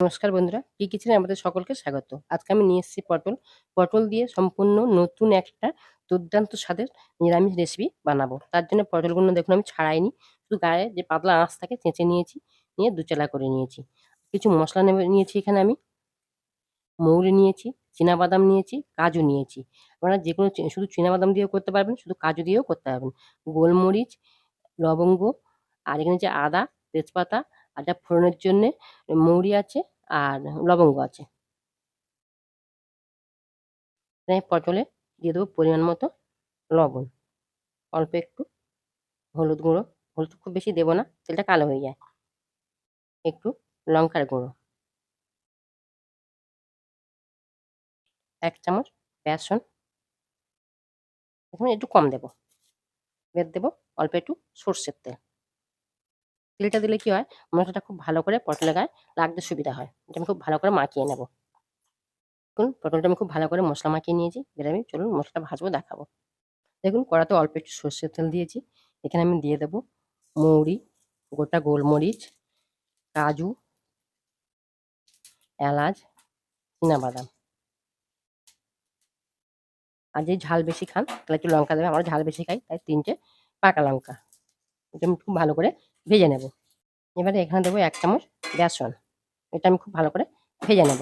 নমস্কার বন্ধুরা, কি কিচেনে আমাদের সকলকে স্বাগত। আজকে আমি নিয়ে এসেছি পটল। পটল দিয়ে সম্পূর্ণ নতুন একটা দুর্দান্ত স্বাদের নিরামিষ রেসিপি বানাবো। তার জন্য পটলগুলো দেখুন আমি ছাড়াইনি। শুধু গায়ে যে পাতলা আঁশ থাকে চেঁচে নিয়েছি, নিয়ে দুচালা করে নিয়েছি। কিছু মসলা নিয়েছি এখানে আমি। মৌরি নিয়েছি, চিনাবাদাম নিয়েছি, কাজু নিয়েছি। আপনারা যেকোনো শুধু চিনাবাদাম দিয়েও করতে পারবেন, শুধু কাজু দিয়েও করতে পারবেন। গোলমরিচ, লবঙ্গ, আর এখানে যে আদা, তেজপাতা, আর যা ফোড়নের জন্যে মৌরি আছে আর লবঙ্গ আছে। এখানে পটলে দিয়ে দেবো পরিমাণ মতো লবণ, অল্প একটু হলুদ গুঁড়ো, হলুদ খুব বেশি দেবো না, তেলটা কালো হয়ে যায়। একটু লঙ্কার গুঁড়ো, 1 চামচ বেসন, এখন একটু কম দেবো। এবার দেবো অল্প একটু সর্ষের তেল। তেলটা দিলে কি হয়, মশলাটা খুব ভালো করে পটলের গায়ে লাগতে সুবিধা হয়। এটা আমি খুব ভালো করে মাখিয়ে নেব। দেখুন পটলটা আমি খুব ভালো করে মশলা মাখিয়ে নিয়েছি। এবার আমি চলুন মশলাটা ভাজবো দেখাবো। দেখুন কড়াতে অল্প একটু সর্ষের তেল দিয়েছি। এখানে আমি দিয়ে দেবো মৌরি, গোটা গোলমরিচ, কাজু, এলাচ, চিনাবাদাম। আর যদি ঝাল বেশি খান তাহলে একটু লঙ্কা দেবেন। আমরা ঝাল বেশি খাই তাই 3টে পাকা লঙ্কা। এটা আমি খুব ভালো করে ভেজে নেব। এবারে এখানে দেবো 1 চামচ বেসন। এটা আমি খুব ভালো করে ভেজে নেব।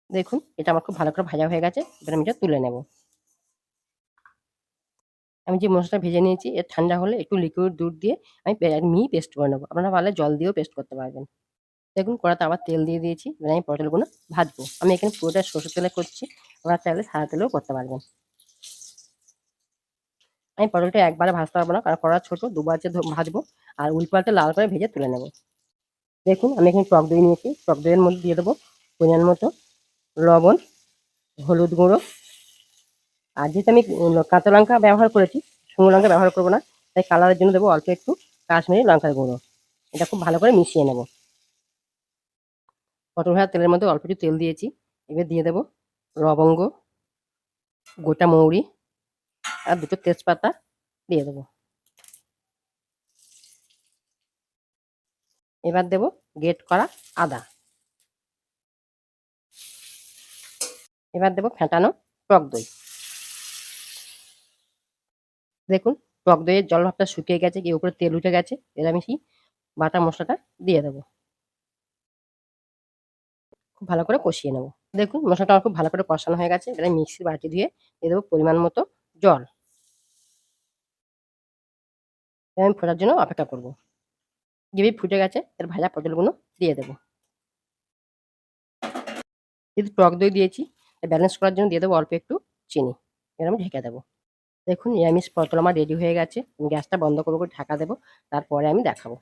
দেখুন এটা আমার খুব ভালো করে ভাজা হয়ে গেছে। এবার আমি এটা তুলে নেব। আমি যে মশলাটা ভেজে নিয়েছি এর ঠান্ডা হলে একটু লিকুইড দুধ দিয়ে আমি মিহি পেস্ট করে নেব। আপনারা পারলে জল দিয়েও পেস্ট করতে পারবেন। দেখুন কড়াতে আবার তেল দিয়ে দিয়েছি। এবার আমি পটলগুলো ভাজবো। আমি এখানে পুরোটা সরষের তেলে করছি। আপনারা চাইলে সাদা তেলেও করতে পারবেন। আমি পটলটা একবারে ভাজতে পারবো না, কারণ কড়া ছোট, দুবার যে ভাজবো। আর উল্টোপাল্টা লাল করে ভেজে তুলে নেব। দেখুন আমি এখানে টক দই নিয়েছি। টক দইয়ের মধ্যে দিয়ে দেবো পরিমাণ মতো লবণ, হলুদ গুঁড়ো, আর যেহেতু আমি কাঁচা লঙ্কা ব্যবহার করেছি, শুকনো লঙ্কা ব্যবহার করবো না, তাই কালারের জন্য দেবো অল্প একটু কাশ্মীরি লঙ্কার গুঁড়ো। এটা খুব ভালো করে মিশিয়ে নেব। পটল ভাজা তেলের মধ্যে অল্প একটু তেল দিয়েছি। এবার দিয়ে দেবো লবঙ্গ, গোটা মৌরি, আর দুটো তেজপাতা দিয়ে দেবো। এবার দেবো গ্রেট করা আদা। এবার দেবো ফেটানো টক দই। দেখুন টক দইয়ের জল ভাবটা শুকিয়ে গেছে, কি উপরে তেল উঠে গেছে। এবার আমি সেই বাটা মশলাটা দিয়ে দেবো। খুব ভালো করে কষিয়ে নেব। দেখুন মশলাটা আমার খুব ভালো করে কষানো হয়ে গেছে। এবার মিক্সির বাটি ধুয়ে দিয়ে দেবো পরিমাণ মতো জল। এবার আমি ফোটার জন্য অপেক্ষা করব। গ্রেভি ফুটে গেছে, এর ভাজা পটলগুলো দিয়ে দেবো। যেহেতু টক দই দিয়েছি, ব্যালেন্স করার জন্য দিয়ে দেবো অল্প একটু চিনি। এবার আমি ঢেকে দেবো। দেখুন নিরামিষ পটল আমার রেডি হয়ে গেছে। গ্যাসটা বন্ধ করে ঢাকা দেবো। তারপরে আমি দেখাবো।